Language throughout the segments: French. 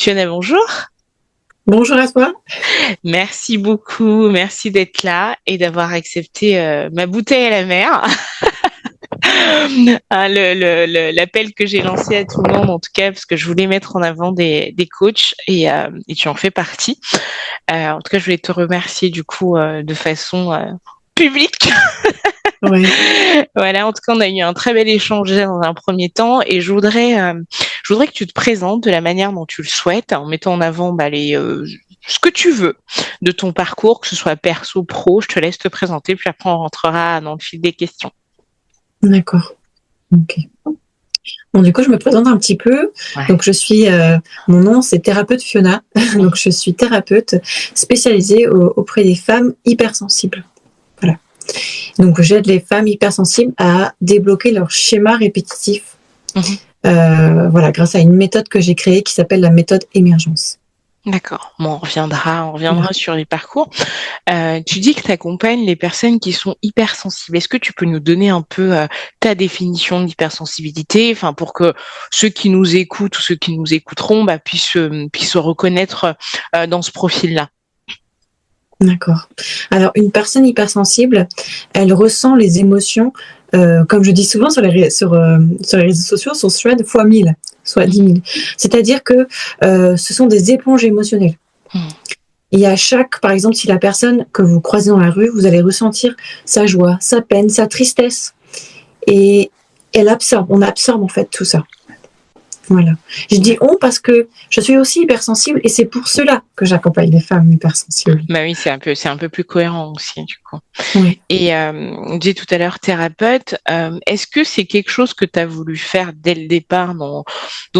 Fiona, bonjour. Bonjour à toi. Merci beaucoup, merci d'être là et d'avoir accepté ma bouteille à la mer. Hein, l'appel que j'ai lancé à tout le monde, en tout cas, parce que je voulais mettre en avant des coachs et tu en fais partie. En tout cas, je voulais te remercier du coup de façon publique. Oui. Voilà, en tout cas, on a eu un très bel échange dans un premier temps et je voudrais que tu te présentes de la manière dont tu le souhaites, en mettant en avant ce que tu veux de ton parcours, que ce soit perso, pro. Je te laisse te présenter, puis après on rentrera dans le fil des questions. D'accord. Ok. Bon, du coup, je me présente un petit peu. Ouais. Donc, mon nom, c'est thérapeute Fiona. Donc, je suis thérapeute spécialisée auprès des femmes hypersensibles. Voilà. Donc, j'aide les femmes hypersensibles à débloquer leur schéma répétitif. Mhm. Voilà, grâce à une méthode que j'ai créée qui s'appelle la méthode émergence. D'accord. Bon, on Voilà. reviendra sur les parcours. Tu dis que tu accompagnes les personnes qui sont hypersensibles. Est-ce que tu peux nous donner un peu ta définition d'hypersensibilité, enfin pour que ceux qui nous écoutent ou ceux qui nous écouteront puissent se reconnaître dans ce profil-là. D'accord. Alors, une personne hypersensible, elle ressent les émotions, comme je dis souvent sur les réseaux sociaux, sur Thread fois 1000, soit 10 000. C'est-à-dire que ce sont des éponges émotionnelles. Mhm. Et à chaque, par exemple, si la personne que vous croisez dans la rue, vous allez ressentir sa joie, sa peine, sa tristesse. Et on absorbe en fait tout ça. Voilà. Je dis on parce que je suis aussi hypersensible et c'est pour cela que j'accompagne les femmes hypersensibles. Bah oui, c'est un peu plus cohérent aussi du coup. Oui. Et on disait tout à l'heure thérapeute. Est-ce que c'est quelque chose que tu as voulu faire dès le départ dans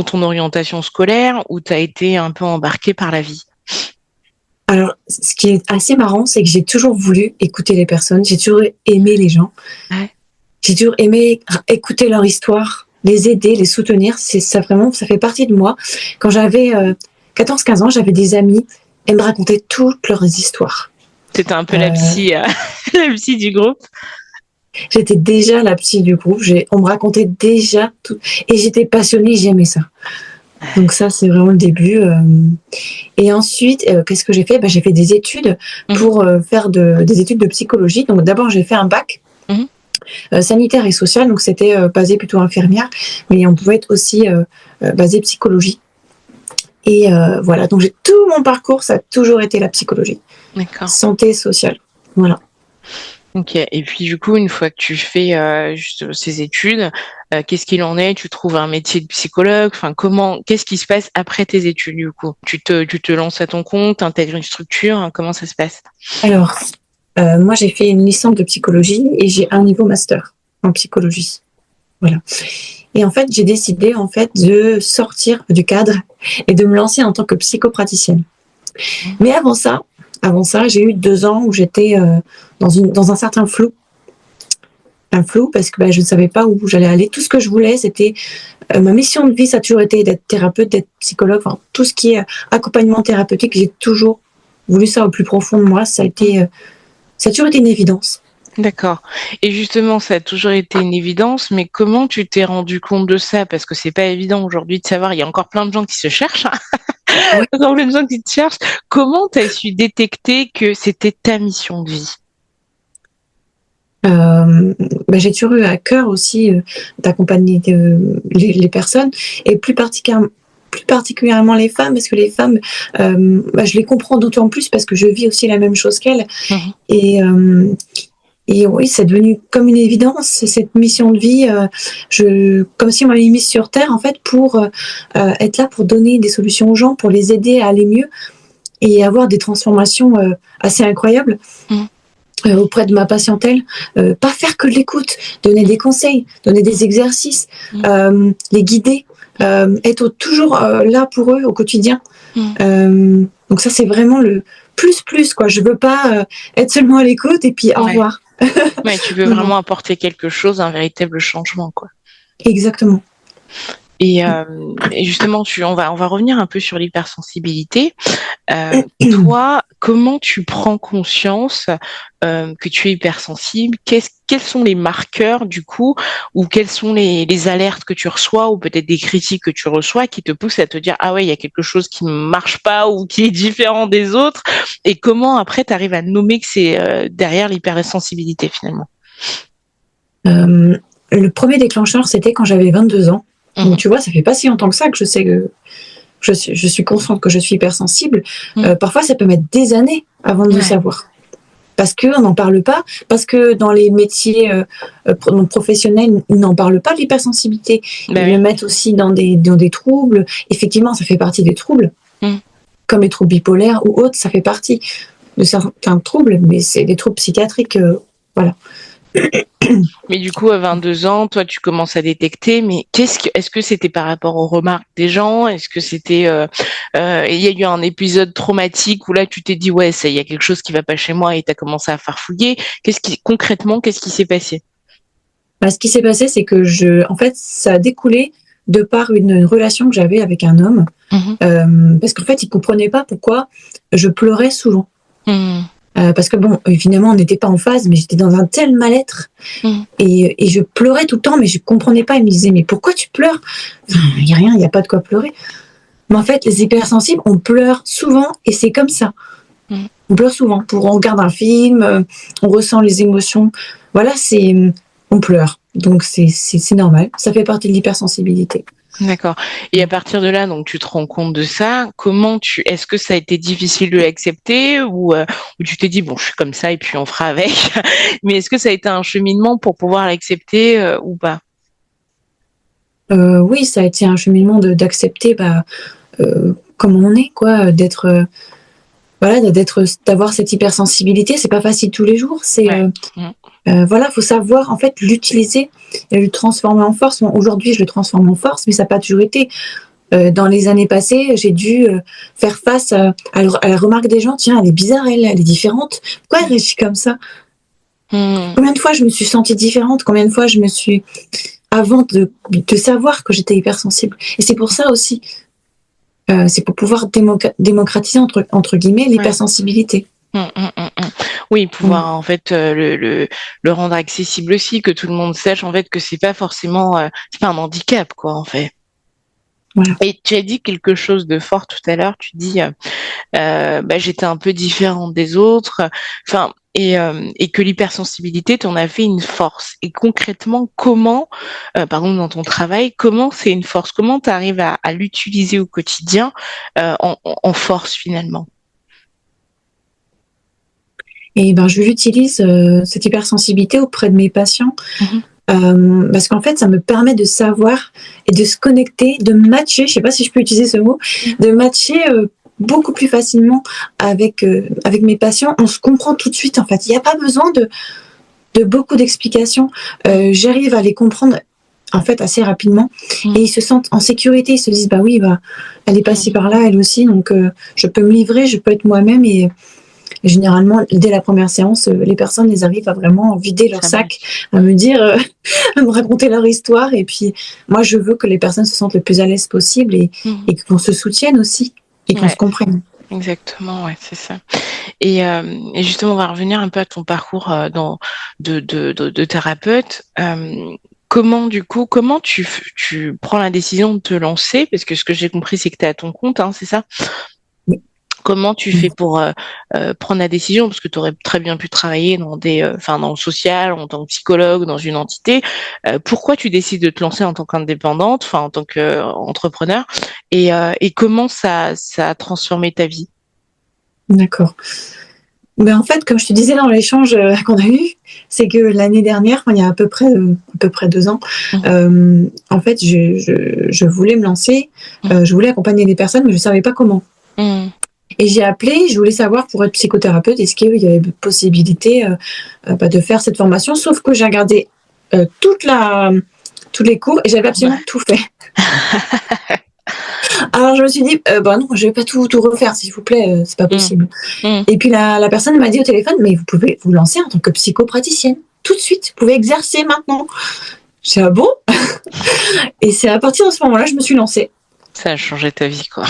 ton orientation scolaire ou tu as été un peu embarqué par la vie? Alors, ce qui est assez marrant, c'est que j'ai toujours voulu écouter les personnes, j'ai toujours aimé les gens, Ouais. j'ai toujours aimé écouter leur histoire, les aider, les soutenir. C'est ça vraiment, ça fait partie de moi. Quand j'avais 14-15 ans, j'avais des amis, elles me racontaient toutes leurs histoires. C'était un peu la Euh, psy, la psy du groupe. J'étais déjà la psy du groupe, on me racontait déjà tout, et j'étais passionnée, j'aimais ça. Donc ça, c'est vraiment le début. Et ensuite, qu'est-ce que j'ai fait? J'ai fait des études Mhm, pour faire des études de psychologie. Donc d'abord, j'ai fait un bac mhm. sanitaire et social, donc c'était basé plutôt infirmière, mais on pouvait être aussi basé psychologie. Et voilà, donc j'ai tout mon parcours, ça a toujours été la psychologie, D'accord. santé sociale. Voilà. Ok. Et puis du coup, une fois que tu fais juste ces études, qu'est-ce qu'il en est? Tu trouves un métier de psychologue? Enfin, qu'est-ce qui se passe après tes études du coup? Tu te lances à ton compte, intègres une structure, hein, comment ça se passe? Alors, moi j'ai fait une licence de psychologie et j'ai un niveau master en psychologie. Voilà. Et en fait, j'ai décidé en fait de sortir du cadre et de me lancer en tant que psychopraticienne. Mhm. Mais avant ça, j'ai eu 2 ans où j'étais dans un certain flou. Un flou parce que je ne savais pas où j'allais aller. Tout ce que je voulais, c'était ma mission de vie, ça a toujours été d'être thérapeute, d'être psychologue, enfin, tout ce qui est accompagnement thérapeutique. J'ai toujours voulu ça au plus profond de moi. Ça a toujours été une évidence. D'accord. Et justement, ça a toujours été une évidence, mais comment tu t'es rendu compte de ça? Parce que c'est pas évident aujourd'hui de savoir. Il y a encore plein de gens qui se cherchent, hein. Ouais. Encore plein de gens qui te cherchent. Comment tu as su détecter que c'était ta mission de vie? J'ai toujours eu à cœur aussi d'accompagner les personnes et plus particulièrement les femmes, parce que les femmes, je les comprends d'autant plus parce que je vis aussi la même chose qu'elles. Mhm. Et, et oui, c'est devenu comme une évidence, cette mission de vie, comme si on m'avait mise sur Terre, en fait, pour être là pour donner des solutions aux gens, pour les aider à aller mieux et avoir des transformations assez incroyables Mhm. auprès de ma patientèle. Pas faire que de l'écoute, donner des conseils, donner des exercices, Mhm. les guider, être toujours là pour eux au quotidien. Mhm. Donc ça, c'est vraiment le plus, quoi. Je veux pas être seulement à l'écoute et puis au Ouais. revoir. Ouais, tu veux Non, non, vraiment apporter quelque chose, un véritable changement, quoi. exactement. Et justement, on va revenir un peu sur l'hypersensibilité. Toi, comment tu prends conscience que tu es hypersensible? Quels sont les marqueurs du coup, ou quelles sont les alertes que tu reçois, ou peut-être des critiques que tu reçois qui te poussent à te dire ah ouais, il y a quelque chose qui ne marche pas ou qui est différent des autres, et comment après tu arrives à nommer que c'est derrière l'hypersensibilité finalement? Euh, le premier déclencheur, c'était quand j'avais 22 ans. Donc, Mhm. tu vois, ça fait pas si longtemps que ça que je sais que je suis consciente que je suis hypersensible. Mhm. Parfois, ça peut mettre des années avant de le Ouais. savoir. Parce qu'on n'en parle pas, parce que dans les métiers professionnels, ils n'en parlent pas de l'hypersensibilité. Bah Ils le oui. mettent aussi dans des troubles. Effectivement, ça fait partie des troubles, Mhm. comme les troubles bipolaires ou autres, ça fait partie de certains troubles, mais c'est des troubles psychiatriques. Voilà. Mais du coup, à 22 ans, toi, tu commences à détecter, mais est-ce que c'était par rapport aux remarques des gens? Est-ce que c'était, il y a eu un épisode traumatique où là, tu t'es dit, ouais, ça, il y a quelque chose qui va pas chez moi et t'as commencé à farfouiller. Concrètement, qu'est-ce qui s'est passé? Bah, ce qui s'est passé, c'est que en fait, ça a découlé de par une relation que j'avais avec un homme, Mhm. parce qu'en fait, il comprenait pas pourquoi je pleurais souvent. Mhm. Parce que bon, évidemment, on n'était pas en phase, mais j'étais dans un tel mal-être Mhm. et je pleurais tout le temps, mais je comprenais pas. Il me disait, mais pourquoi tu pleures? Il y a rien, il y a pas de quoi pleurer. Mais en fait, les hypersensibles, on pleure souvent et c'est comme ça. Mhm. On pleure souvent. On regarde un film, on ressent les émotions. Voilà, on pleure. Donc c'est normal. Ça fait partie de l'hypersensibilité. D'accord. Et à partir de là, donc, tu te rends compte de ça. Est-ce que ça a été difficile de l'accepter, ou tu t'es dit, bon, je suis comme ça et puis on fera avec. Mais est-ce que ça a été un cheminement pour pouvoir l'accepter, ou pas? Oui, ça a été un cheminement d'accepter comme on est, quoi, voilà, d'avoir cette hypersensibilité. C'est pas facile tous les jours. Ouais. Mhm. Voilà, faut savoir en fait l'utiliser et le transformer en force. Bon, aujourd'hui, je le transforme en force, mais ça n'a pas toujours été. Dans les années passées, j'ai dû faire face à la remarque des gens. Tiens, elle est bizarre, elle est différente. Pourquoi elle réagit comme ça? Mhm. Combien de fois je me suis sentie différente? Combien de fois je me suis avant de savoir que j'étais hypersensible. Et c'est pour ça aussi, c'est pour pouvoir démocratiser entre guillemets Ouais. l'hypersensibilité. Oui, Mm. pouvoir en fait le rendre accessible aussi, que tout le monde sache en fait que c'est pas forcément, c'est pas un handicap quoi en fait. Voilà. Et tu as dit quelque chose de fort tout à l'heure. Tu dis, bah, j'étais un peu différente des autres. Enfin, et que l'hypersensibilité t'en a fait une force. Et concrètement, comment, par exemple dans ton travail, comment c'est une force? Comment tu arrives à l'utiliser au quotidien, en force finalement? Et ben, je l'utilise cette hypersensibilité auprès de mes patients Mhm. parce qu'en fait, ça me permet de savoir et de se connecter, de matcher. Je sais pas si je peux utiliser ce mot, de matcher. Beaucoup plus facilement avec mes patients, on se comprend tout de suite en fait. Il n'y a pas besoin de beaucoup d'explications. J'arrive à les comprendre en fait assez rapidement Mhm. et ils se sentent en sécurité. Ils se disent bah oui, bah elle est passée Mhm. par là, elle aussi, donc je peux me livrer, je peux être moi-même et généralement dès la première séance, les personnes les arrivent à vraiment vider leur Ça sac, marche. à me dire, à me raconter leur histoire et puis moi je veux que les personnes se sentent le plus à l'aise possible Mhm. et qu'on se soutienne aussi et qu'on se Ouais, comprenne. exactement, ouais, c'est ça. Et justement, on va revenir un peu à ton parcours de thérapeute. Comment, du coup, tu prends la décision de te lancer? Parce que ce que j'ai compris, c'est que tu es à ton compte, hein, c'est ça? Comment tu fais pour prendre la décision? Parce que tu aurais très bien pu travailler enfin, dans le social, en tant que psychologue, dans une entité. Pourquoi tu décides de te lancer en tant qu'indépendante, enfin, en tant qu'entrepreneur? Et comment ça a transformé ta vie? D'accord. Ben, en fait, comme je te disais dans l'échange qu'on a eu, c'est que l'année dernière, il y a à peu près 2 ans, Mhm. en fait, je voulais me lancer, Mhm. je voulais accompagner des personnes, mais je ne savais pas comment. Mhm. Et j'ai appelé, je voulais savoir pour être psychothérapeute, est-ce qu'il y avait possibilité de faire cette formation, sauf que j'ai regardé euh, toute la, tous les cours et j'avais Ouais. absolument tout fait. Alors je me suis dit, bah non, je vais pas tout refaire, s'il vous plaît, c'est pas Mhm. possible. Mhm. Et puis la personne m'a dit au téléphone, mais vous pouvez vous lancer en tant que psychopraticienne. Tout de suite, vous pouvez exercer maintenant. J'ai dit, ah bon? Et c'est à partir de ce moment-là, je me suis lancée. Ça a changé ta vie, quoi.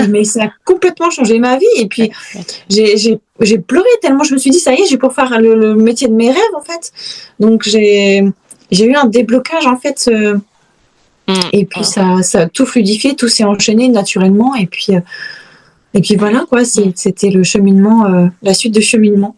Mais ça a complètement changé ma vie. Et puis, Ouais. j'ai pleuré tellement je me suis dit, ça y est, je vais pouvoir faire le métier de mes rêves, en fait. Donc, j'ai eu un déblocage, en fait. Et puis, ça a tout fluidifié, tout s'est enchaîné naturellement. Et puis voilà, quoi. C'était le cheminement, la suite de cheminement.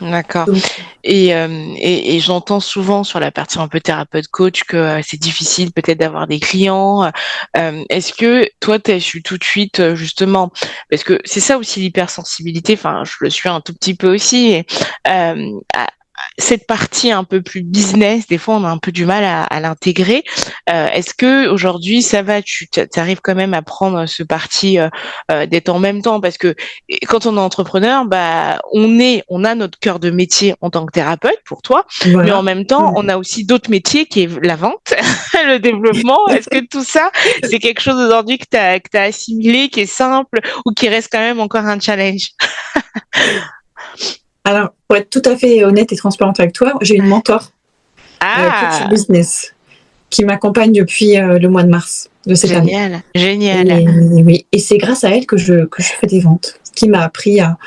D'accord. Donc, Et j'entends souvent sur la partie un peu thérapeute coach que c'est difficile peut-être d'avoir des clients. Est-ce que toi, tu as su tout de suite justement, parce que c'est ça aussi l'hypersensibilité, enfin je le suis un tout petit peu aussi, et, cette partie un peu plus business, des fois on a un peu du mal à l'intégrer. Est-ce que aujourd'hui ça va, tu arrives quand même à prendre ce parti d'être en même temps, parce que quand on est entrepreneur, bah on a notre cœur de métier en tant que thérapeute pour toi, voilà. mais en même temps on a aussi d'autres métiers qui est la vente, le développement. Est-ce que tout ça c'est quelque chose aujourd'hui que t'as assimilé, qui est simple ou qui reste quand même encore un challenge? Alors, pour être tout à fait honnête et transparente avec toi, j'ai une mentor, coach business, qui m'accompagne depuis le mois de mars de cette année. Génial. Et c'est grâce à elle que je fais des ventes, qui m'a appris à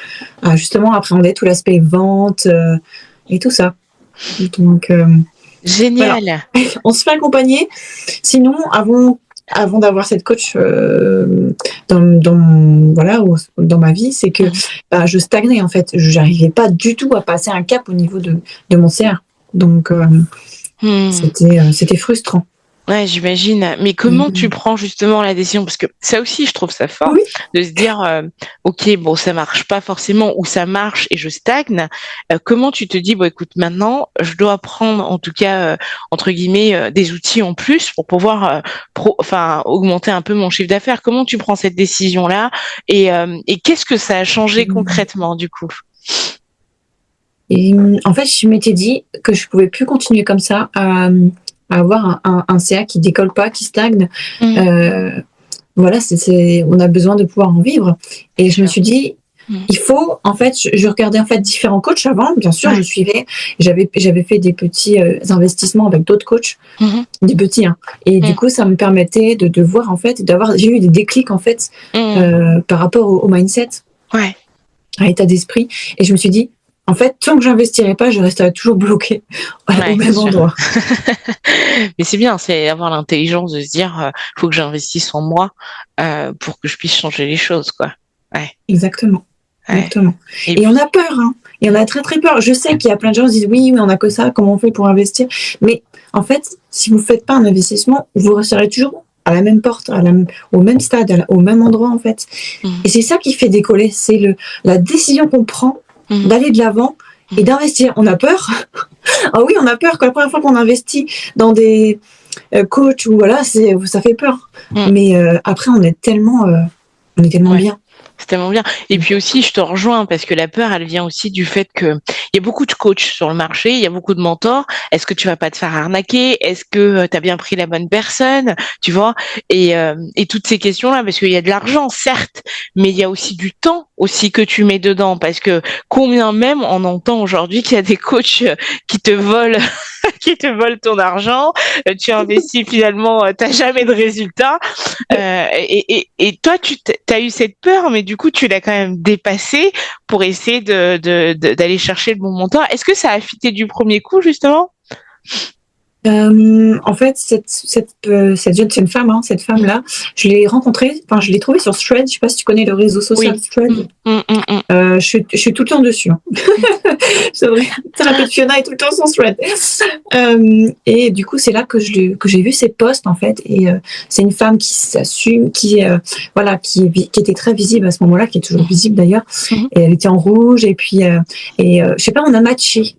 justement appréhender tout l'aspect vente et tout ça. Donc, génial. Voilà. On se fait accompagner. Sinon, avant d'avoir cette coach dans ma vie, c'est que je stagnais en fait. Je n'arrivais pas du tout à passer un cap au niveau de mon CR. Donc c'était frustrant. Ouais, j'imagine. Mais comment tu prends justement la décision? Parce que ça aussi, je trouve ça fort, de se dire, ok, bon, ça marche pas forcément, ou ça marche et je stagne. Comment tu te dis, bon, écoute, maintenant, je dois prendre, en tout cas, entre guillemets, des outils en plus pour pouvoir, augmenter un peu mon chiffre d'affaires. Comment tu prends cette décision-là, et qu'est-ce que ça a changé concrètement, du coup? Et en fait, je m'étais dit que je pouvais plus continuer comme ça à avoir un CA qui décolle pas, qui stagne. Voilà, on a besoin de pouvoir en vivre. Et je me suis dit, il faut, en fait, je regardais en fait différents coachs avant, bien sûr, je suivais, j'avais fait des petits investissements avec d'autres coachs, des petits, hein. Et du coup, ça me permettait de voir en fait, j'ai eu des déclics en fait par rapport au mindset, à l'état d'esprit. Et je me suis dit, en fait, tant que j'investirais pas, je resterais toujours bloquée au même endroit. Mais c'est bien, c'est avoir l'intelligence de se dire, faut que j'investisse en moi pour que je puisse changer les choses, quoi. Exactement. Et on a peur, hein. Et on a très très peur. Je sais qu'il y a plein de gens qui disent oui, mais on n'a que ça, comment on fait pour investir? Mais en fait, si vous ne faites pas un investissement, vous resterez toujours à la même porte, au même stade, au même endroit en fait. Et c'est ça qui fait décoller, c'est la décision qu'on prend d'aller de l'avant et d'investir. On a peur. Ah oui, on a peur que la première fois qu'on investit dans des coachs ou voilà, ça fait peur. Mais après, on est tellement bien. C'est tellement bien. Et puis aussi, je te rejoins parce que la peur, elle vient aussi du fait que il y a beaucoup de coachs sur le marché, il y a beaucoup de mentors. Est-ce que tu vas pas te faire arnaquer? Est-ce que tu as bien pris la bonne personne? Tu vois? Et toutes ces questions-là, parce qu'il y a de l'argent, certes, mais il y a aussi du temps aussi que tu mets dedans, parce que combien même on entend aujourd'hui qu'il y a des coachs qui te volent qui te volent ton argent, tu investis finalement, t'as jamais de résultat, et toi tu as eu cette peur, mais du coup tu l'as quand même dépassée pour essayer d'aller chercher le bon montant. Est-ce que ça a fité du premier coup justement? En fait, cette jeune, c'est une femme, hein, cette femme-là, je l'ai rencontrée, je l'ai trouvée sur Threads. Je sais pas si tu connais le réseau social Threads. Je suis tout le temps dessus. Hein. C'est vrai. Thérapeute Fiona est tout le temps sur Threads. Et du coup, c'est là que j'ai vu ses posts en fait. Et c'est une femme qui s'assume, qui était très visible à ce moment-là, qui est toujours visible d'ailleurs. Et elle était en rouge. Et puis, je sais pas, on a matché.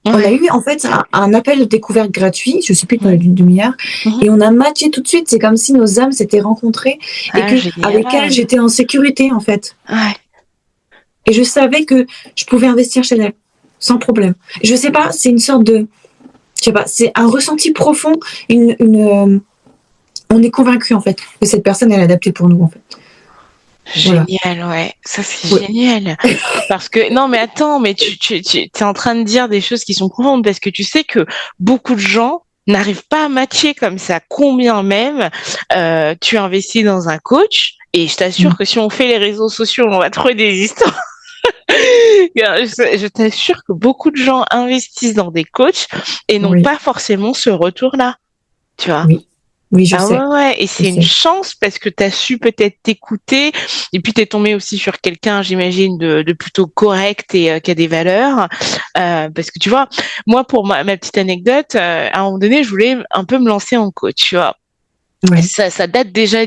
On a eu en fait un appel de découverte gratuit, je sais plus, d'une demi-heure, et on a matché tout de suite. C'est comme si nos âmes s'étaient rencontrées et que avec elle j'étais en sécurité en fait. Et je savais que je pouvais investir chez elle sans problème. Je sais pas, c'est une sorte de, je sais pas, c'est un ressenti profond. On est convaincu en fait que cette personne elle est adaptée pour nous en fait. Génial, ouais. Ça, c'est génial. Parce que, non, mais attends, mais tu es en train de dire des choses qui sont profondes, parce que tu sais que beaucoup de gens n'arrivent pas à matcher comme ça, combien même tu investis dans un coach. Et je t'assure que si on fait les réseaux sociaux, on va trouver des histoires. Je t'assure que beaucoup de gens investissent dans des coachs et n'ont Oui, pas forcément ce retour-là, tu vois. oui, oui, je Ah sais, ouais, et je c'est une sais. chance parce que tu as su peut-être t'écouter et puis tu es tombé aussi sur quelqu'un, j'imagine, de plutôt correct et qui a des valeurs. Parce que tu vois, moi, pour ma petite anecdote, à un moment donné, je voulais un peu me lancer en coach, tu vois. Ouais, Ça date déjà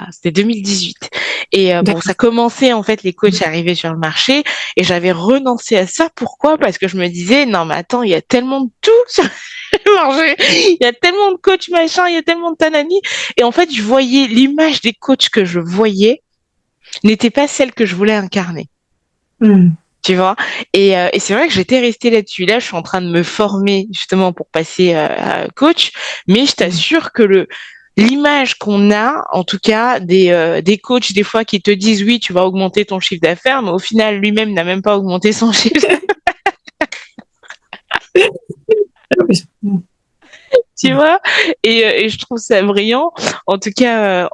c'était 2018. Et bon, ça d'accord. commençait en fait les coachs arrivaient sur le marché et j'avais renoncé à ça. Pourquoi? Parce que je me disais non mais attends, il y a tellement de tout sur le marché, il y a tellement de coachs machin, il y a tellement de tanani. Et en fait, je voyais l'image des coachs que je voyais n'était pas celle que je voulais incarner. Hmm. Tu vois, et c'est vrai que j'étais restée là-dessus. Là, je suis en train de me former justement pour passer coach, mais je Ouais. t'assure que l'image qu'on a, en tout cas des coachs des fois qui te disent oui, tu vas augmenter ton chiffre d'affaires, mais au final lui-même n'a même pas augmenté son chiffre. Ah oui. Hmm. Tu vois, et je trouve ça brillant, en tout cas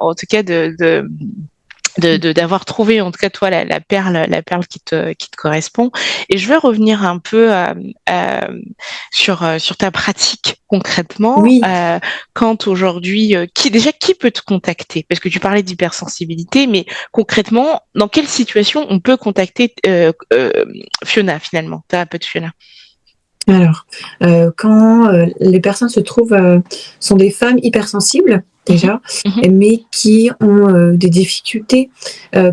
d'avoir trouvé en tout cas toi la perle qui te correspond. Et je veux revenir un peu sur ta pratique concrètement. Oui, Quand aujourd'hui qui peut te contacter, parce que tu parlais d'hypersensibilité, mais concrètement dans quelle situation on peut contacter Fiona, finalement, thérapeute Fiona? alors, quand, les personnes se trouvent, sont des femmes hypersensibles, Mhm, déjà, mhm, mais qui ont, des difficultés,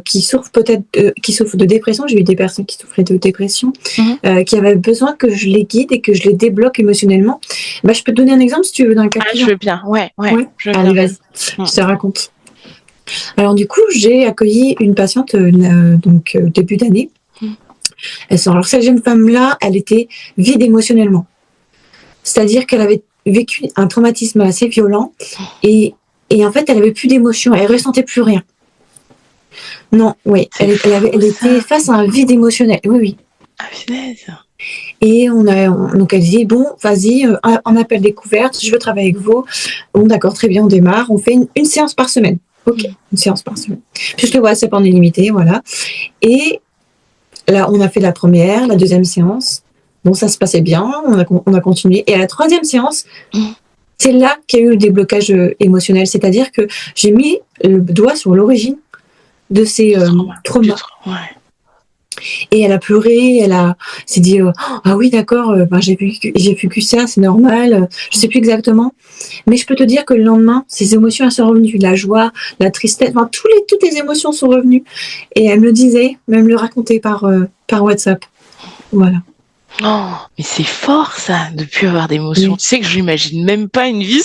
qui souffrent de dépression. J'ai eu des personnes qui souffraient de dépression, mhm. qui avaient besoin que je les guide et que je les débloque émotionnellement. Bah, je peux te donner un exemple si tu veux d'un cas Ah, je client? veux bien, ouais, ouais, Ouais? je veux Allez, bien même. vas-y, Mm. je te raconte. Alors du coup, j'ai accueilli une patiente, donc début d'année. Mm. Alors cette jeune femme-là, elle était vide émotionnellement. C'est-à-dire qu'elle avait vécu un traumatisme assez violent et, et en fait, elle avait plus d'émotion, elle ressentait plus rien. Non, oui, C'est elle fou était ça. face à un vide émotionnel. Oui, oui. Ah, punaise. Et donc elle dit bon, vas-y, en appel découverte, je veux travailler avec vous. Bon, d'accord, très bien, on démarre. On fait une séance par semaine. Ok, Mm. une séance par semaine. Puisque voilà, c'est pas en illimité, voilà. Et là, on a fait la première, la deuxième séance. Bon, ça se passait bien, on a continué. Et à la troisième séance, Mm. c'est là qu'il y a eu le déblocage émotionnel. C'est-à-dire que j'ai mis le doigt sur l'origine de ces traumas. Ouais. Et elle a pleuré, s'est dit ah oui d'accord, ben, j'ai vécu ça, c'est normal. Je sais plus exactement, mais je peux te dire que le lendemain, ces émotions elles sont revenues, la joie, la tristesse, enfin toutes les émotions sont revenues. Et elle me le disait, même le racontait par WhatsApp. Voilà. Oh, mais c'est fort ça, de plus avoir d'émotions. Oui. Tu sais que je n'imagine même pas une vie.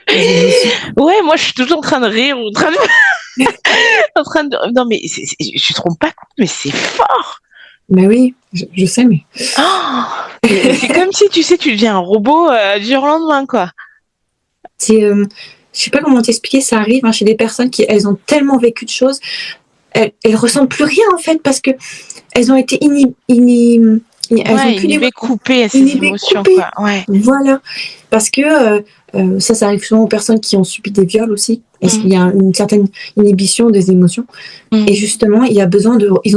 Je sais. Ouais, moi je suis toujours en train de rire ou en train de. Non mais je te trompe pas compte, mais c'est fort. Mais oui, je sais, mais Oh, mais c'est comme si tu sais, tu deviens un robot du jour au lendemain quoi. c'est, je sais pas comment t'expliquer, ça arrive hein, chez des personnes qui elles ont tellement vécu de choses, elles ressentent plus rien en fait parce que elles ont été elles ont Ouais, plus inhibé, d'émotions, coupé à ses inhibées, émotions coupées. quoi. Ouais. Voilà, parce que ça arrive souvent aux personnes qui ont subi des viols aussi. Est-ce Mm, qu'il y a une certaine inhibition des émotions? Et mm. justement, ils ont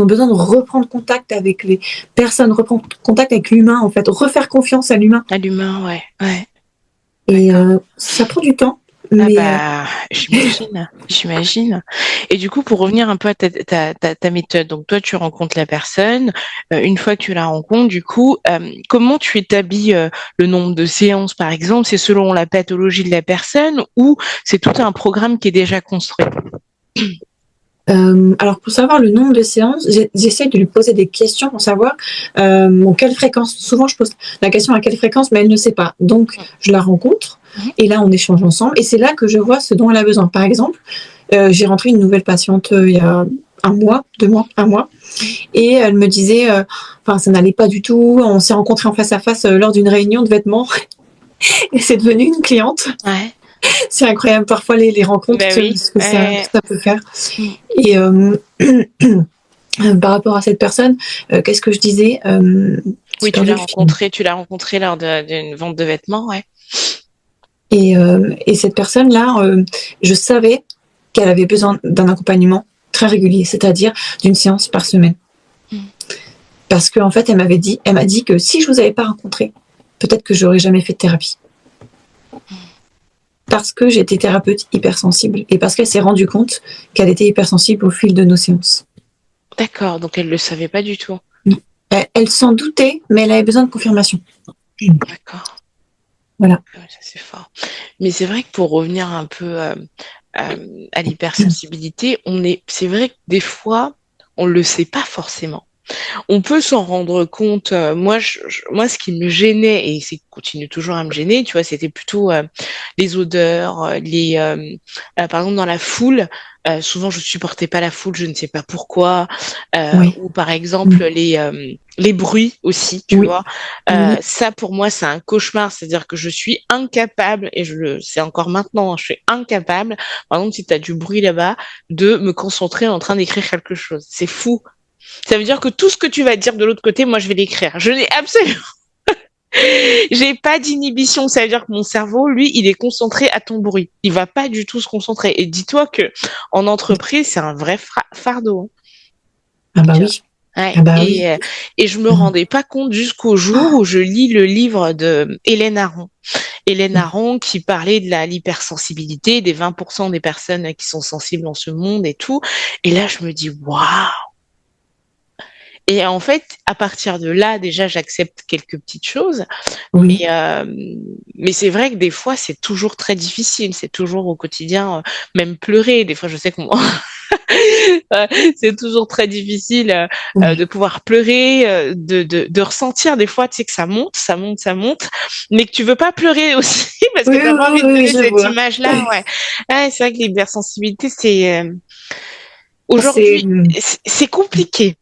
besoin de reprendre contact avec les personnes, reprendre contact avec l'humain en fait, refaire confiance à l'humain. À l'humain, ouais, ouais, Et d'accord. ça prend du temps, Ah mais bah, j'imagine, j'imagine. Et du coup, pour revenir un peu à ta méthode, donc toi, tu rencontres la personne. Une fois que tu la rencontres, du coup, comment tu établis le nombre de séances, par exemple? C'est selon la pathologie de la personne ou c'est tout un programme qui est déjà construit? alors pour savoir le nombre de séances, j'essaie de lui poser des questions pour savoir quelle fréquence. Souvent, je pose la question à quelle fréquence, mais elle ne sait pas. Donc, je la rencontre Mhm. et là, on échange ensemble. Et c'est là que je vois ce dont elle a besoin. Par exemple, j'ai rentré une nouvelle patiente il y a un mois, 2 mois, un mois, et elle me disait, enfin, ça n'allait pas du tout. On s'est rencontrés en face à face lors d'une réunion de vêtements et c'est devenu une cliente. Ouais, C'est incroyable parfois les rencontres, bah oui. ce que ça peut faire. Mm. Et par rapport à cette personne, qu'est-ce que je disais J'ai Oui, perdu le fil. tu l'as rencontré lors d'une vente de vêtements, ouais. Et cette personne-là, je savais qu'elle avait besoin d'un accompagnement très régulier, c'est-à-dire d'une séance par semaine. Parce qu'en fait, elle m'a dit que si je vous avais pas rencontré, peut-être que j'aurais jamais fait de thérapie. Parce que j'étais thérapeute hypersensible et parce qu'elle s'est rendue compte qu'elle était hypersensible au fil de nos séances. D'accord, donc elle le savait pas du tout. Elle s'en doutait, mais elle avait besoin de confirmation. D'accord. Voilà. Ouais, ça c'est fort. Mais c'est vrai que pour revenir un peu à l'hypersensibilité, c'est vrai que des fois, on le sait pas forcément. On peut s'en rendre compte. Moi, ce qui me gênait, et c'est continue toujours à me gêner, tu vois, c'était plutôt les odeurs, par exemple dans la foule. Souvent, je supportais pas la foule, je ne sais pas pourquoi. Oui. Ou par exemple les bruits aussi, tu Oui. vois. Oui. Ça, pour moi, c'est un cauchemar. C'est-à-dire que je suis incapable, et c'est encore maintenant, hein, je suis incapable. Par exemple, si tu as du bruit là-bas, de me concentrer en train d'écrire quelque chose. C'est fou. Ça veut dire que tout ce que tu vas dire de l'autre côté, moi, je vais l'écrire. Je n'ai absolument, j'ai pas d'inhibition. Ça veut dire que mon cerveau, lui, il est concentré à ton bruit. Il va pas du tout se concentrer. Et dis-toi que en entreprise, c'est un vrai fardeau. Ah bah Tu vois. oui. Ouais. Ah bah oui. Et je me rendais pas compte jusqu'au jour où je lis le livre de Hélène Aron. Hélène Aron qui parlait de l'hypersensibilité, des 20% des personnes qui sont sensibles dans ce monde et tout. Et là, je me dis, waouh! Et en fait, à partir de là, déjà, j'accepte quelques petites choses. Oui. Mais c'est vrai que des fois, c'est toujours très difficile. C'est toujours au quotidien, même pleurer. Des fois, je sais que moi, c'est toujours très difficile de Oui. pouvoir pleurer, de ressentir des fois, tu sais, que ça monte, ça monte, ça monte, mais que tu veux pas pleurer aussi parce que Oui, t'as oui, pas envie de oui, oui, donner je cette vois. image-là. Ouais, ouais, c'est vrai que l'hypersensibilité, C'est aujourd'hui, c'est compliqué.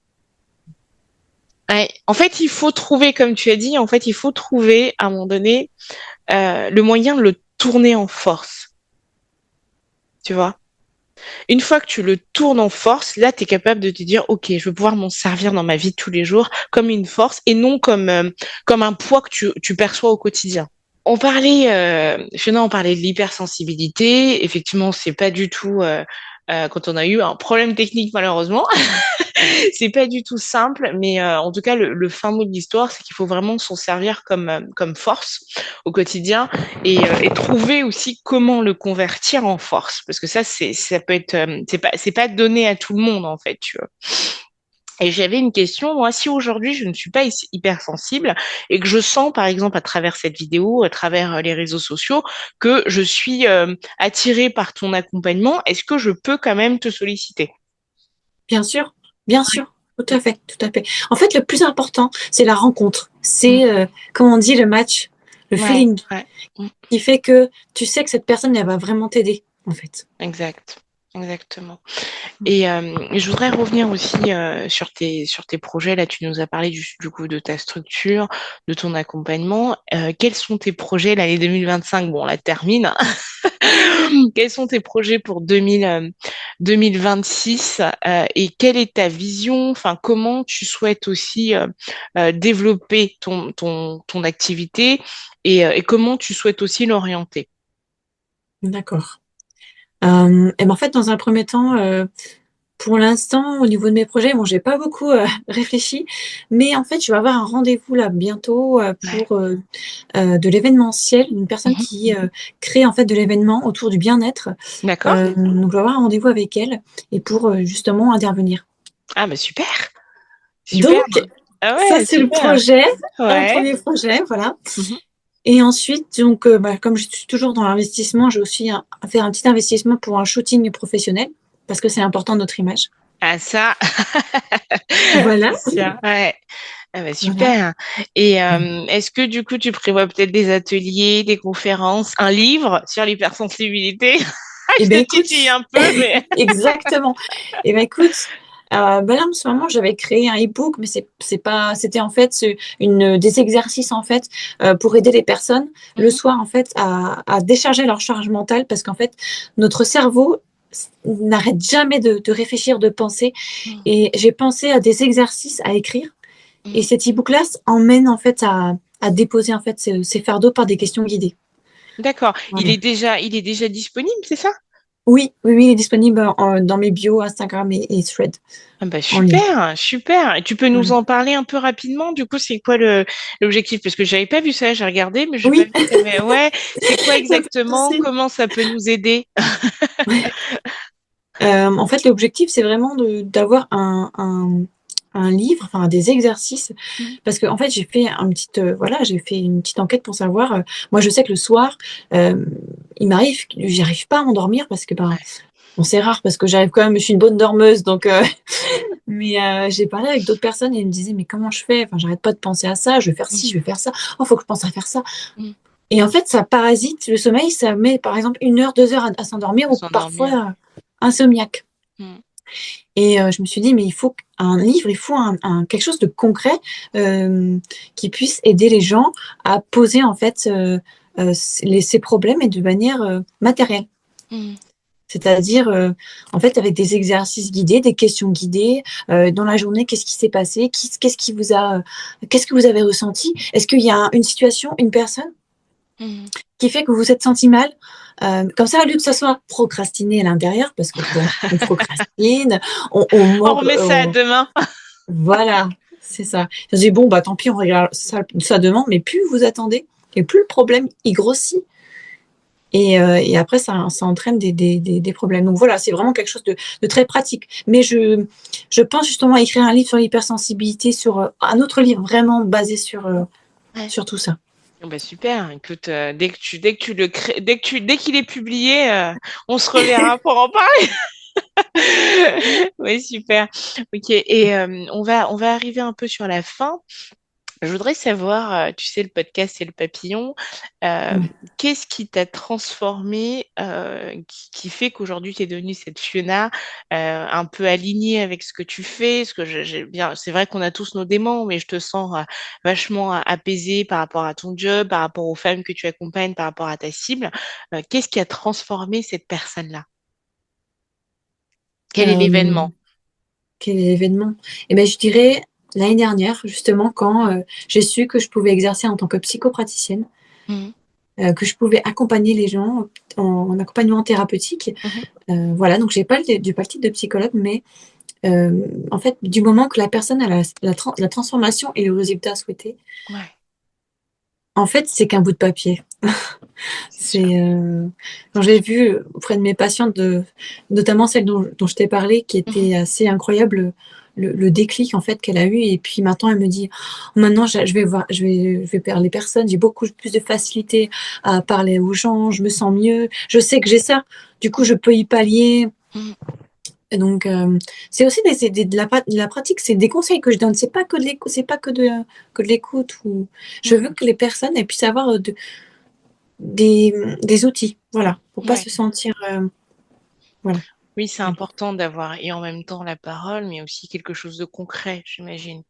Ouais. En fait, il faut trouver, comme tu as dit, en fait, il faut trouver à un moment donné le moyen de le tourner en force. Tu vois? Une fois que tu le tournes en force, là, tu es capable de te dire, OK, je vais pouvoir m'en servir dans ma vie de tous les jours comme une force et non comme un poids que tu perçois au quotidien. On parlait de l'hypersensibilité. Effectivement, c'est pas du tout, quand on a eu un problème technique, malheureusement, c'est pas du tout simple, mais en tout cas, le fin mot de l'histoire, c'est qu'il faut vraiment s'en servir comme force au quotidien et trouver aussi comment le convertir en force, parce que ça peut être, c'est pas donné à tout le monde en fait, tu vois. Et j'avais une question, moi, si aujourd'hui je ne suis pas hypersensible et que je sens, par exemple, à travers cette vidéo, à travers les réseaux sociaux, que je suis attirée par ton accompagnement, est-ce que je peux quand même te solliciter? bien sûr, tout à fait, tout à fait. En fait, le plus important, c'est la rencontre. C'est, comme on dit, le match, le Ouais, feeling, ouais. Mm. qui fait que tu sais que cette personne, elle va vraiment t'aider, en fait. Exact, exactement. Et je voudrais revenir aussi sur tes projets. Là, tu nous as parlé du coup de ta structure, de ton accompagnement. Quels sont tes projets l'année 2025? Bon, on la termine. Quels sont tes projets pour 2026 et quelle est ta vision? Enfin, comment tu souhaites aussi développer ton activité et comment tu souhaites aussi l'orienter? D'accord. Et ben, en fait, dans un premier temps, pour l'instant, au niveau de mes projets, bon, j'ai pas beaucoup réfléchi, mais en fait, je vais avoir un rendez-vous là bientôt Ouais. pour de l'événementiel, une personne Mhm. qui crée en fait de l'événement autour du bien-être. D'accord. Donc, je vais avoir un rendez-vous avec elle et pour justement intervenir. Ah, bah super, super. Donc, Ah ça, ouais, c'est le super. projet, un Ouais. premier projet, voilà. Mhm. Et ensuite, donc, bah, comme je suis toujours dans l'investissement, j'ai aussi fait un petit investissement pour un shooting professionnel parce que c'est important notre image. Ah ça, Voilà, c'est sûr. Ouais. Ah bah voilà. super. Et est-ce que du coup tu prévois peut-être des ateliers, des conférences, un livre sur l'hypersensibilité? Eh Je ben te écoute, titille un peu, mais exactement. Eh ben écoute, bah là en ce moment j'avais créé un e-book, mais c'est pas, c'était en fait des exercices en fait pour aider les personnes le Mhm. soir en fait à décharger leur charge mentale parce qu'en fait notre cerveau n'arrête jamais de réfléchir, de penser. Mhm. Et j'ai pensé à des exercices à écrire. Et Mhm. cet e-book-là emmène en fait à déposer en fait ces fardeaux par des questions guidées. D'accord. Voilà. Il est déjà disponible, c'est ça? Oui, oui, oui, il est disponible dans mes bios Instagram et Thread Ah bah en lien. super, super. Et tu peux nous Voilà. en parler un peu rapidement? Du coup, c'est quoi l'objectif? Parce que j'avais pas vu ça, j'ai regardé, mais j'ai pas Oui, vu que t'avais. Ouais, c'est quoi il y a pas de exactement? souci. Comment ça peut nous aider? En fait, l'objectif, c'est vraiment d'avoir un livre, enfin des exercices, Mhm. parce que en fait, voilà, j'ai fait une petite enquête pour savoir. Moi, je sais que le soir, euh, il m'arrive, j'arrive pas à m'endormir parce que ben, Ouais. bon, c'est rare parce que j'arrive quand même, je suis une bonne dormeuse, donc. Mais j'ai parlé avec d'autres personnes et ils me disaient, mais comment je fais? Enfin, j'arrête pas de penser à ça, je vais faire Mhm. ci, je vais faire ça. Oh, faut que je pense à faire ça. Mhm. Et en fait, ça parasite le sommeil, ça met par exemple 1 heure, 2 heures à s'endormir Pour ou s'endormir. parfois insomniaque. Mhm. Et je me suis dit, mais il faut un livre, il faut quelque chose de concret qui puisse aider les gens à poser en fait ces problèmes et de manière matérielle. Mhm. C'est-à-dire, en fait, avec des exercices guidés, des questions guidées, dans la journée, qu'est-ce qui s'est passé, qu'est-ce que vous avez ressenti? Est-ce qu'il y a une situation, une personne Mhm. qui fait que vous vous êtes senti mal? Comme ça, au lieu que ça soit procrastiné à l'intérieur, parce que bon, on procrastine, on On manque, remet ça à demain. voilà, c'est ça. Je dis bon, bah tant pis, on regarde ça demande, mais plus vous attendez, et plus le problème il grossit. Et après, ça entraîne des problèmes. Donc voilà, c'est vraiment quelque chose de très pratique. Mais je pense justement à écrire un livre sur l'hypersensibilité, sur un autre livre vraiment basé Ouais. sur tout ça. Bon, bah super. Écoute, dès que tu le crées, dès qu'il est publié, on se reverra pour en parler. Oui, super. Ok. Et on va arriver un peu sur la fin. Je voudrais savoir, tu sais, le podcast c'est le papillon. euh, Ouais. Qu'est-ce qui t'a transformé, qui fait qu'aujourd'hui tu es devenue cette Fiona, un peu alignée avec ce que tu fais? Parce que j'ai bien, c'est vrai qu'on a tous nos démons, mais je te sens vachement apaisée par rapport à ton job, par rapport aux femmes que tu accompagnes, par rapport à ta cible. Qu'est-ce qui a transformé cette personne-là? Quel est Euh, l'événement? Quel est l'événement? Eh ben, je dirais l'année dernière, justement, quand j'ai su que je pouvais exercer en tant que psychopraticienne, Mhm, que je pouvais accompagner les gens en accompagnement thérapeutique. mhm, Voilà, donc j'ai pas le titre de psychologue, mais en fait, du moment que la personne a la transformation et le résultat souhaité, ouais, en fait, c'est qu'un bout de papier. c'est sûr, C'est quand c'est j'ai sûr. vu auprès de mes patientes, notamment celle dont je t'ai parlé, qui Mhm, était assez incroyable, le déclic en fait qu'elle a eu. Et puis maintenant, elle me dit, oh, maintenant, je vais voir, je vais vers les personnes. J'ai beaucoup plus de facilité à parler aux gens. Je me sens mieux. Je sais que j'ai ça. Du coup, je peux y pallier. mhm, Et donc, c'est aussi de la pratique, c'est des conseils que je donne. C'est pas que de l'écoute, c'est pas que de l'écoute. Ou je mhm. veux que les personnes elles puissent avoir des, des outils, voilà, pour pas Ouais. se sentir, voilà. Oui, c'est important d'avoir et en même temps la parole, mais aussi quelque chose de concret, j'imagine.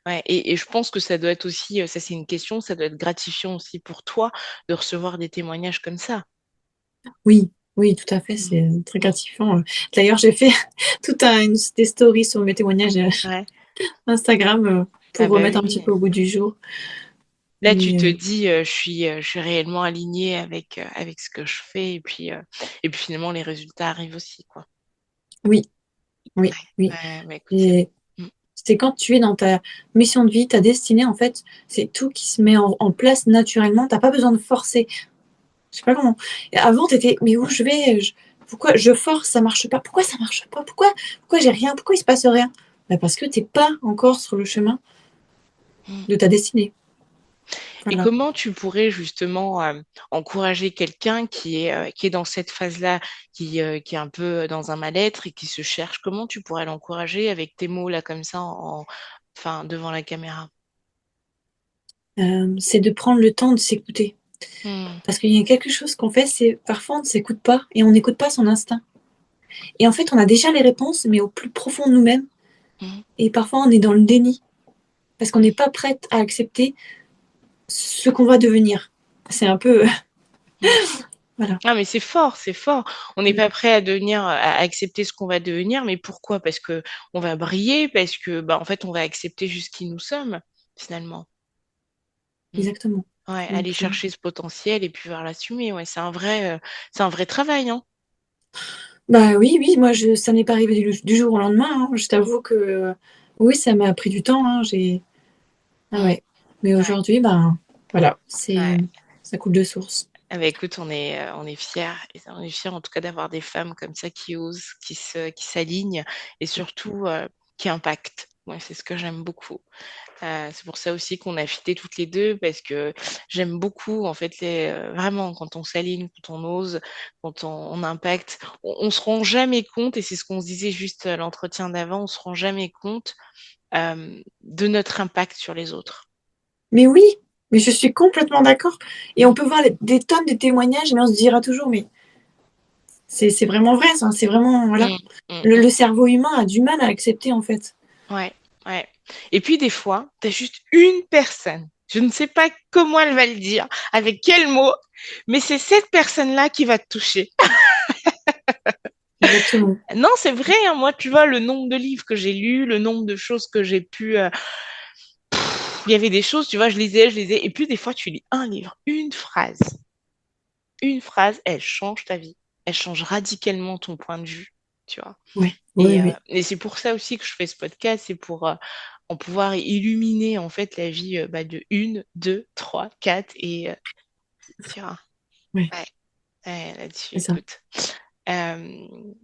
Ouais, et je pense que ça doit être aussi, ça c'est une question, ça doit être gratifiant aussi pour toi de recevoir des témoignages comme ça. Oui, oui, tout à fait, Mm, c'est très mm. gratifiant. D'ailleurs, j'ai fait des stories sur mes témoignages Ouais, Instagram ah pour bah remettre un petit oui. peu au goût du jour. Là, tu Mais te dis, je suis réellement alignée avec ce que je fais, et puis finalement, les résultats arrivent aussi, quoi. oui, oui, Ouais, oui. ouais, bah écoute, c'est Et bon. Mm. c'est quand tu es dans ta mission de vie, ta destinée, en fait, c'est tout qui se met en place naturellement. T'as pas besoin de forcer. Je sais pas comment. Et avant, t'étais, mais où je vais? Pourquoi je force, ça marche pas? Pourquoi ça marche pas? Pourquoi j'ai rien? Pourquoi il se passe rien? Bah, parce que t'es pas encore sur le chemin Mm. de ta destinée. Et Voilà. comment tu pourrais justement encourager quelqu'un qui est dans cette phase-là, qui est un peu dans un mal-être et qui se cherche? Comment tu pourrais l'encourager avec tes mots là comme ça, enfin devant la caméra? C'est de prendre le temps de s'écouter. Hmm, Parce qu'il y a quelque chose qu'on fait, c'est parfois on ne s'écoute pas et on n'écoute pas son instinct. Et en fait, on a déjà les réponses, mais au plus profond de nous-mêmes. hmm, Et parfois, on est dans le déni parce qu'on n'est pas prête à accepter ce qu'on va devenir. C'est un peu, hmm. voilà. Ah mais c'est fort, c'est fort. On n'est pas prêt à devenir, à accepter ce qu'on va devenir, mais pourquoi? Parce que on va briller, parce que bah en fait on va accepter juste qui nous sommes finalement. Hmm. Exactement. Ouais, aller Donc, chercher ce potentiel et pouvoir l'assumer. Ouais, c'est un vrai travail, hein. bah, oui, oui, moi ça n'est pas arrivé du jour au lendemain, hein. Je t'avoue que, oui, ça m'a pris du temps, hein. Ah Mm. ouais. Mais Ouais, aujourd'hui, ben, voilà, ouais. ça coule de source. Ah bah, écoute, on est fiers, et on est fiers en tout cas d'avoir des femmes comme ça qui osent, qui s'alignent et surtout qui impactent. Ouais, c'est ce que j'aime beaucoup. C'est pour ça aussi qu'on a fité toutes les deux parce que j'aime beaucoup en fait vraiment quand on s'aligne, quand on ose, quand on impacte, on se rend jamais compte et c'est ce qu'on se disait juste à l'entretien d'avant, on se rend jamais compte de notre impact sur les autres. Mais oui, mais je suis complètement d'accord et on Mm, peut voir des tonnes de témoignages, mais on se dira toujours: «Mais c'est vraiment vrai ça, c'est vraiment voilà». mm, mm, Le mm. cerveau humain a du mal à accepter, en fait. Ouais, ouais. Et puis des fois, tu as juste une personne. Je ne sais pas comment elle va le dire, avec quel mot, mais c'est cette personne-là qui va te toucher. Exactement. Non, c'est vrai, hein, moi, tu vois, le nombre de livres que j'ai lus, le nombre de choses que j'ai pu... il y avait des choses, tu vois, je lisais, et puis des fois, tu lis un livre, une phrase, elle change ta vie. Elle change radicalement ton point de vue, tu vois. Ouais, oui, oui. Et c'est pour ça aussi que je fais ce podcast, c'est pour en pouvoir illuminer en fait la vie bah, de une, deux, trois, quatre tu vois. Ouais, Ouais, ouais, là-dessus, c'est ça. écoute.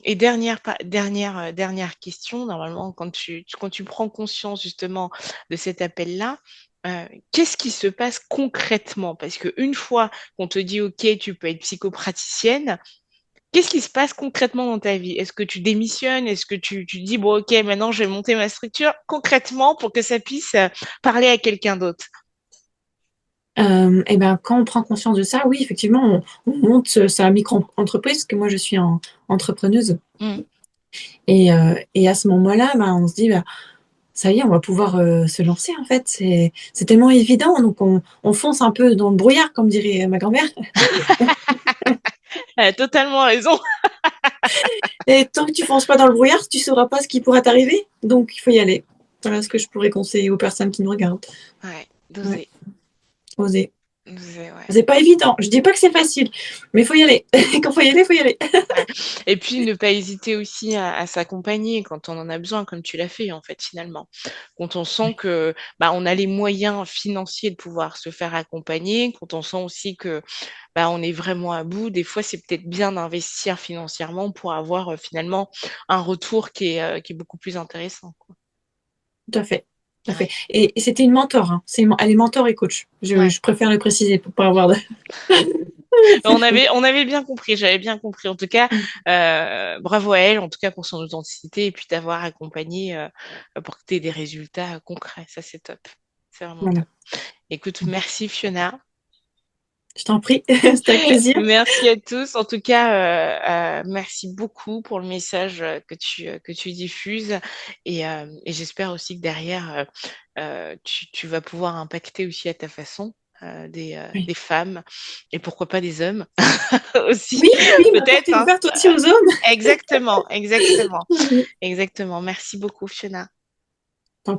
Et dernière question, normalement, quand tu prends conscience justement de cet appel-là, qu'est-ce qui se passe concrètement? Parce qu'une fois qu'on te dit, OK, tu peux être psychopraticienne, qu'est-ce qui se passe concrètement dans ta vie? Est-ce que tu démissionnes? Est-ce que tu dis, bon, OK, maintenant je vais monter ma structure concrètement pour que ça puisse parler à quelqu'un d'autre? Et ben, quand on prend conscience de ça, oui, effectivement, on monte sa micro-entreprise, parce que moi, je suis entrepreneuse Mm. et à ce moment-là, ben, on se dit: «Bah, ça y est, on va pouvoir, se lancer, en fait». C'est tellement évident, donc on fonce un peu dans le brouillard, comme dirait ma grand-mère Elle a totalement raison. et tant que tu fonces pas dans le brouillard, tu sauras pas ce qui pourra t'arriver, donc il faut y aller. Voilà ce que je pourrais conseiller aux personnes qui nous regardent. Ouais, Ouais, d'oser, oser. ouais. C'est pas évident. Je dis pas que c'est facile, mais il faut y aller. Quand faut y aller, il faut y aller. Ouais. Et puis ne pas hésiter aussi à s'accompagner quand on en a besoin, comme tu l'as fait en fait finalement. Quand on sent que bah, on a les moyens financiers de pouvoir se faire accompagner, quand on sent aussi que bah, on est vraiment à bout, des fois c'est peut-être bien d'investir financièrement pour avoir finalement un retour qui est beaucoup plus intéressant, quoi. Tout à fait, tout à fait. Ouais. Et c'était une mentor, hein. Elle est mentor et coach. Ouais. Je préfère le préciser pour pas avoir de. On avait bien compris, j'avais bien compris. En tout cas, bravo à elle, en tout cas pour son authenticité et puis t'avoir accompagné pour que tu aies des résultats concrets. Ça, c'est top. C'est vraiment Voilà. top. Écoute, merci Fiona. Je t'en prie, c'était avec plaisir. Merci à tous. En tout cas, merci beaucoup pour le message que tu diffuses et j'espère aussi que derrière, tu vas pouvoir impacter aussi à ta façon. Oui. Des femmes et pourquoi pas des hommes aussi Oui, oui, ma porte peut-être est hein. ouverte aussi aux hommes. Exactement, exactement, Oui. exactement. Merci beaucoup, Fiona. T'en